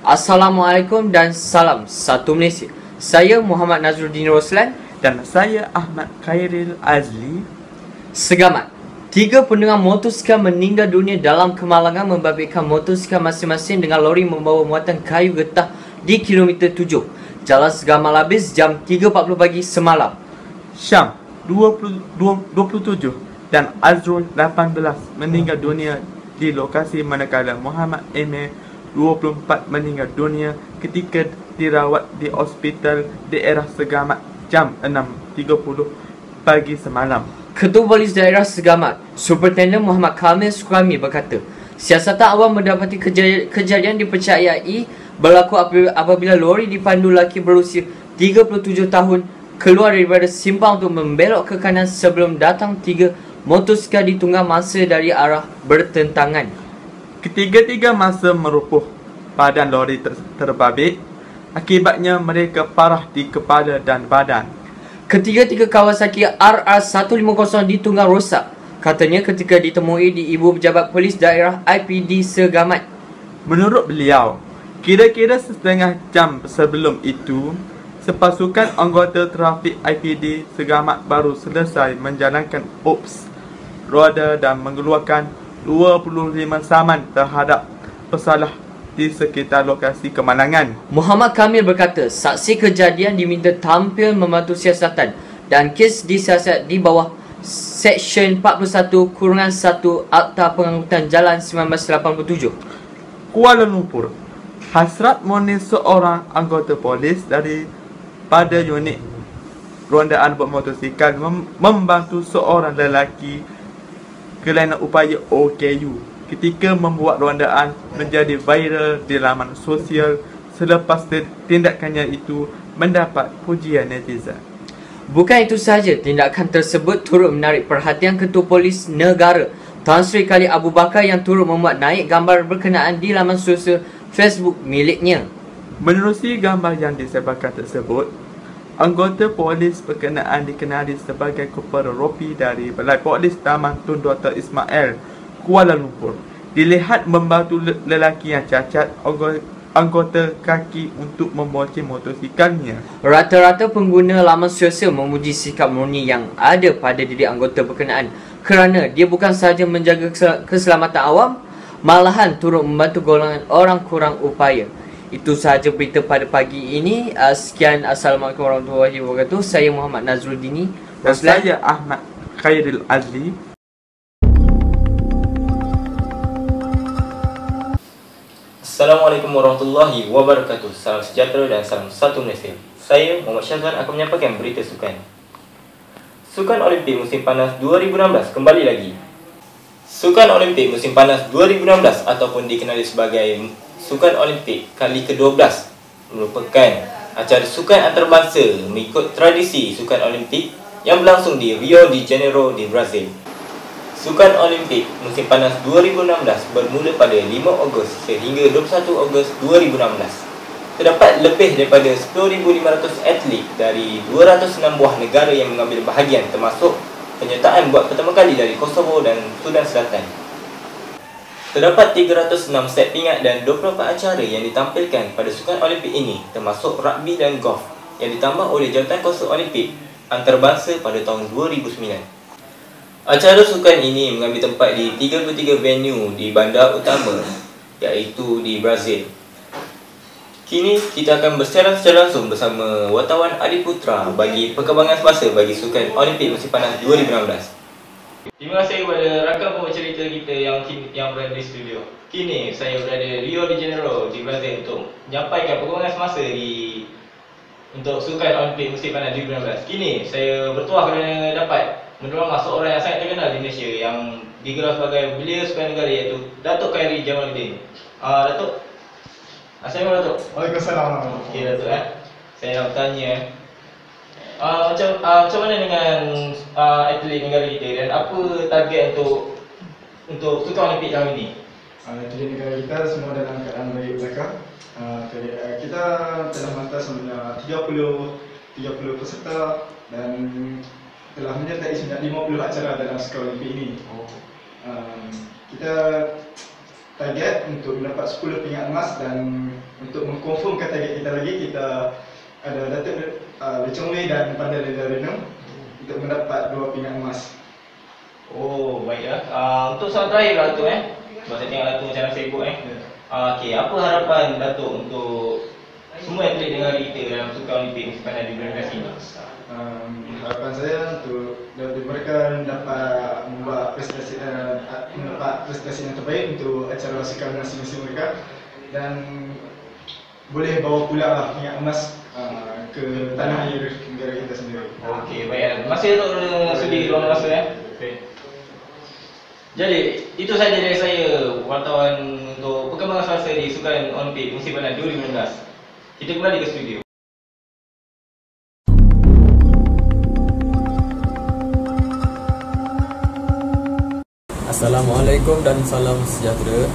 Assalamualaikum dan salam satu Malaysia. Saya Muhammad Nazruddin Roslan dan saya Ahmad Khairil Azli. Segamat, 3 pendengar motosikal meninggal dunia dalam kemalangan membabitkan motosikal masing-masing dengan lori membawa muatan kayu getah di kilometer 7 Jalan Segamat Labis jam 3.40 pagi semalam. Syam 27 dan Azrul 18 meninggal dunia di lokasi, manakala Muhammad Emir 24 meninggal dunia ketika dirawat di hospital daerah Segamat jam 6.30 pagi semalam. Ketua Polis Daerah Segamat, Superintendent Muhammad Kamil Sukrami berkata, siasatan awam mendapati kejadian dipercayai berlaku apabila lori dipandu lelaki berusia 37 tahun keluar daripada simpang untuk membelok ke kanan sebelum datang 3 motosikal ditunggang masa dari arah bertentangan. Ketiga-tiga masa meroboh badan lori terbabit. Akibatnya mereka parah di kepala dan badan. Ketiga-tiga Kawasaki RR150 ditunggang rosak, katanya ketika ditemui di Ibu Pejabat Polis Daerah IPD Segamat. Menurut beliau, kira-kira setengah jam sebelum itu, sepasukan anggota trafik IPD Segamat baru selesai menjalankan ops roda dan mengeluarkan 25 saman terhadap pesalah di sekitar lokasi kemalangan. Muhammad Kamil berkata, saksi kejadian diminta tampil membantu siasatan dan kes disiasat di bawah Seksyen 41-1 Akta Pengangkutan Jalan 1987. Kuala Lumpur, hasrat murni seorang anggota polis daripada unit rondaan bermotosikal membantu seorang lelaki kelainan upaya OKU ketika membuat rondaan menjadi viral di laman sosial selepas tindakannya itu mendapat pujian netizen. Bukan itu sahaja, tindakan tersebut turut menarik perhatian Ketua Polis Negara Tan Sri Khalid Abu Bakar yang turut memuat naik gambar berkenaan di laman sosial Facebook miliknya. Menerusi gambar yang disebarkan tersebut, anggota polis berkenaan dikenali sebagai Kopral Ropi dari Balai Polis Taman Tun Dr. Ismail, Kuala Lumpur, dilihat membantu lelaki yang cacat anggota kaki untuk memboceng motosikalnya. Rata-rata pengguna laman sosial memuji sikap murni yang ada pada diri anggota berkenaan kerana dia bukan sahaja menjaga keselamatan awam, malahan turut membantu golongan orang kurang upaya. Itu sahaja berita pada pagi ini. Sekian, Assalamualaikum warahmatullahi wabarakatuh. Saya Muhammad Nazruddin dan saya Ahmad Khairil Azli. Assalamualaikum warahmatullahi wabarakatuh. Salam sejahtera dan salam satu Malaysia. Saya Muhammad Syazwan akan menyampaikan berita sukan. Sukan Olimpik musim panas 2016 kembali lagi. Sukan Olimpik musim panas 2016 ataupun dikenali sebagai Sukan Olimpik kali ke-12 merupakan acara sukan antarabangsa mengikut tradisi Sukan Olimpik yang berlangsung di Rio de Janeiro di Brazil. Sukan Olimpik musim panas 2016 bermula pada 5 Ogos sehingga 21 Ogos 2016. Terdapat lebih daripada 10,500 atlet dari 206 buah negara yang mengambil bahagian, termasuk penyertaan buat pertama kali dari Kosovo dan Sudan Selatan. Terdapat 306 set pingat dan 24 acara yang ditampilkan pada Sukan Olimpik ini, termasuk rugby dan golf yang ditambah oleh Jabatan Kuasa Olimpik Antarabangsa pada tahun 2009. Acara sukan ini mengambil tempat di 33 venue di bandar utama, iaitu di Brazil. Kini kita akan bersiaran secara langsung bersama wartawan Adi Putra bagi perkembangan semasa bagi Sukan Olimpik musim panas 2016. Terima kasih kepada rakan pembicara kita yang berada di studio. Kini saya berada di Rio de Janeiro di Brazil untuk menyampaikan perkembangan semasa untuk Sukan Olimpik musim panas 2016. Kini saya bertuah kerana dapat menerima seorang yang sangat terkenal di Malaysia yang digelar sebagai belia sukan negara, iaitu Datuk Khairi Jamaluddin. Datuk, Assalamualaikum Datuk. Waalaikumsalam. Okey Datuk, saya nak bertanya macam mana dengan atlet negara kita dan apa target untuk Sukan Olimpik tahun ini? Atlet negara kita semua dalam keadaan baik belaka. Kita telah menghantar semula 30 peserta dan telah menyertai sebanyak 50 acara dalam Sukan Olimpik ini. Kita target untuk mendapat 10 pingat emas, dan untuk mengkonfirmkan target kita lagi, kita ada Datuk Lee Chong Wei dan Pandai Reno untuk mendapat 2 pingat emas. Oh, baiklah. Untuk soal terakhir Datuk sebab saya tengok Datuk macam mana sibuk Okey, apa harapan Datuk untuk semua atlet negara kita dalam Sukan Olimpik musim panas 2019 ini? Harapan saya untuk mereka dapat membuat prestasi yang terbaik untuk acara sukan masing-masing mereka, dan boleh bawa pulanglah pingat emas ke tanah air negara kita sendiri. Okey, baiklah. Terima kasih Datuk kerana sudi luang masa Okey. Jadi, itu saja dari saya, wartawan untuk perkembangan semasa di Sukan Olimpik musim panas 2019. Kita kembali ke studio. Assalamualaikum dan salam sejahtera.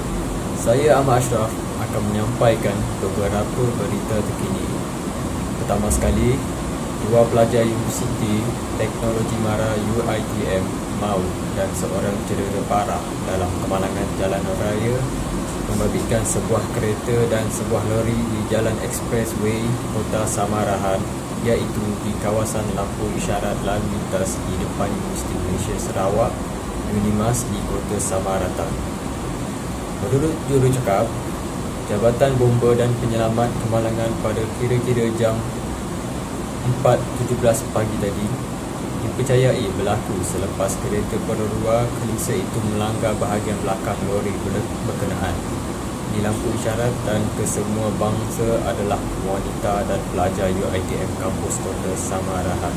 Saya Ahmad Ashraf akan menyampaikan beberapa berita terkini. Pertama sekali, 2 pelajar Universiti Teknologi Mara UiTM maut dan seorang cedera parah dalam kemalangan jalan raya membabitkan sebuah kereta dan sebuah lori di Jalan Expressway Kota Samarahan, iaitu di kawasan lampu isyarat lalu lintas di depan Universiti Malaysia Sarawak Unimas di Kota Samaratan. Menurut jurucakap Jabatan Bomba dan Penyelamat Kemalangan, pada kira-kira jam 4.17 pagi tadi dipercayai berlaku selepas kereta perurua kelisa itu melanggar bahagian belakang lori berkenaan di lampu isyarat, dan kesemua bangsa adalah wanita dan pelajar UiTM kampus Kota Samarahan.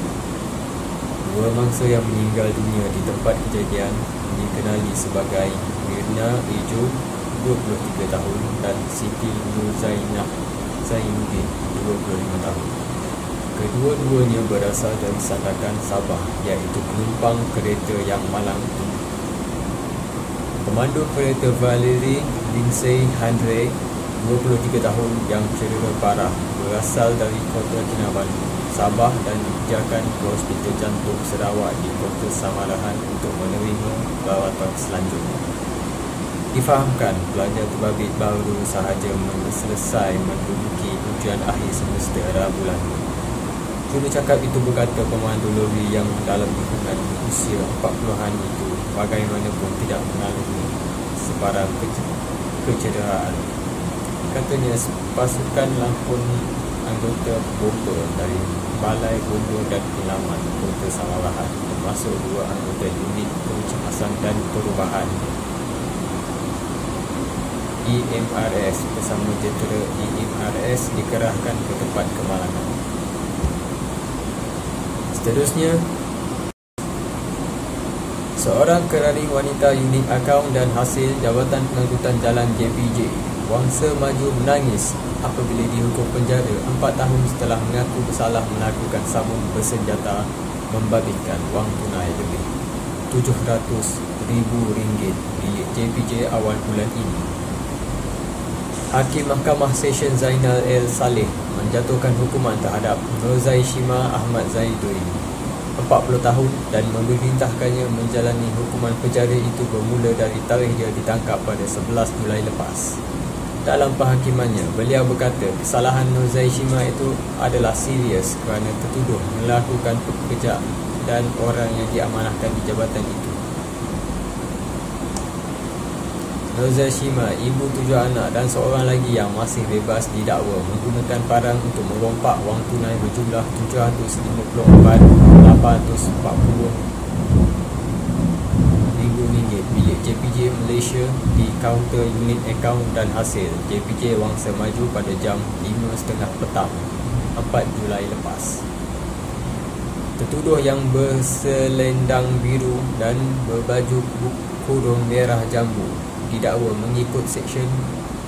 2 mangsa yang meninggal dunia di tempat kejadian dikenali sebagai Mirna Ejo 23 tahun dan Siti Nurzainah Zainuddin 25 tahun. Kedua-duanya berasal dari Sandakan, Sabah, iaitu penumpang kereta yang malang itu. Pemandu kereta Valerie Lindsay Andre 23 tahun yang cedera parah berasal dari Kota Kinabalu, Sabah, dan dipijakan ke Hospital Jantung Sarawak di Kota Samarahan untuk menerima perawatan selanjutnya. Difahamkan pelajar terbabit baru sahaja selesai menduduki ujian akhir semester Rabu lalu. Jurucakap itu berkata pemandu lori yang dalam lingkungan usia 40-an itu bagaimanapun tidak mengalami sebarang kecederaan. Katanya pasukan lampun anggota bomba dari Balai Bomba dan Penyelamat Kota Samarahan, termasuk 2 anggota unit pencemasan dan perubahan EMRS bersama jentera EMRS dikerahkan ke tempat kemalangan. Seterusnya, seorang kerari wanita unit akaun dan hasil Jabatan Pengangkutan Jalan JPJ, Wangsa Maju, menangis apabila dihukum penjara 4 tahun setelah mengaku bersalah melakukan sabun bersenjata membabitkan wang tunai lebih RM700,000 di JPJ awal bulan ini. Hakim Mahkamah Session Zainal El Saleh menjatuhkan hukuman terhadap Nozai Shima Ahmad Zaidui 40 tahun dan memerintahkannya menjalani hukuman penjara itu bermula dari tarikh dia ditangkap pada 11 Julai lepas. Dalam penghakimannya, beliau berkata kesalahan Nozai Shima itu adalah serius kerana tertuduh melakukan pekerjaan dan orang yang diamanahkan di jabatan itu. Nozai Shima, ibu 7 anak dan seorang lagi yang masih bebas didakwa menggunakan parang untuk merompak wang tunai berjumlah RM754,840 milik JPJ Malaysia di kaunter unit akaun dan hasil JPJ Wangsa Maju pada jam 5.30 petang 4 Julai lepas. Tertuduh yang berselendang biru dan berbaju kurung merah jambu didakwa mengikut Seksyen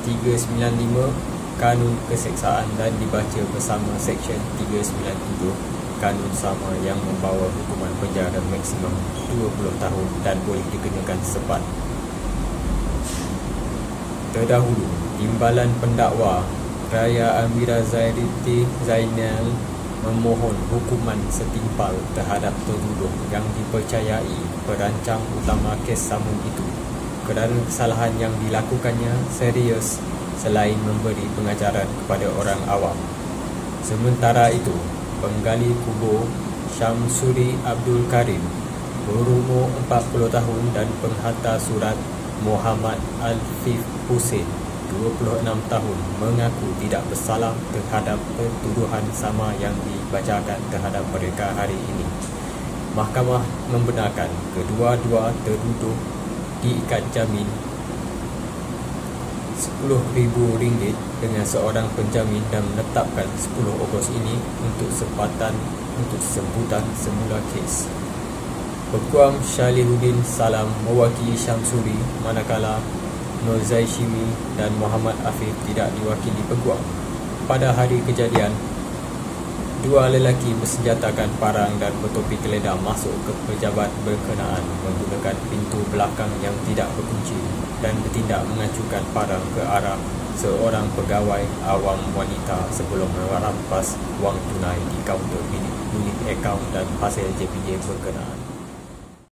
395 Kanun Keseksaan dan dibaca bersama Seksyen 397 Kanun Sama yang membawa hukuman penjara maksimum 20 tahun dan boleh dikenakan sepat. Terdahulu, Timbalan Pendakwa Raya Amira Zairiti Zainal memohon hukuman setimpal terhadap tertuduh yang dipercayai perancang utama kes samun itu, kerana kesalahan yang dilakukannya serius selain memberi pengajaran kepada orang awam. Sementara itu, penggali kubur Syamsuri Abdul Karim berumur 40 tahun dan penghantar surat Muhammad Alfif Hussein 26 tahun mengaku tidak bersalah terhadap tuduhan sama yang dibacakan terhadap mereka hari ini. Mahkamah membenarkan kedua-dua tertuduh diikat jamin RM10,000 dengan seorang penjamin dan menetapkan 10 Ogos ini untuk sebutan semula kes. Peguam Syalihuddin Salam mewakili Syamsuri, manakala Nur Zaishimi dan Muhammad Afif tidak diwakili peguam. Pada hari kejadian, dua lelaki bersenjatakan parang dan bertopi geledah masuk ke pejabat berkenaan menggunakan pintu belakang yang tidak berkunci dan bertindak mengacukan parang ke arah seorang pegawai awam wanita sebelum merampas wang tunai di kaunter unit akaun dan hasil JPJ berkenaan.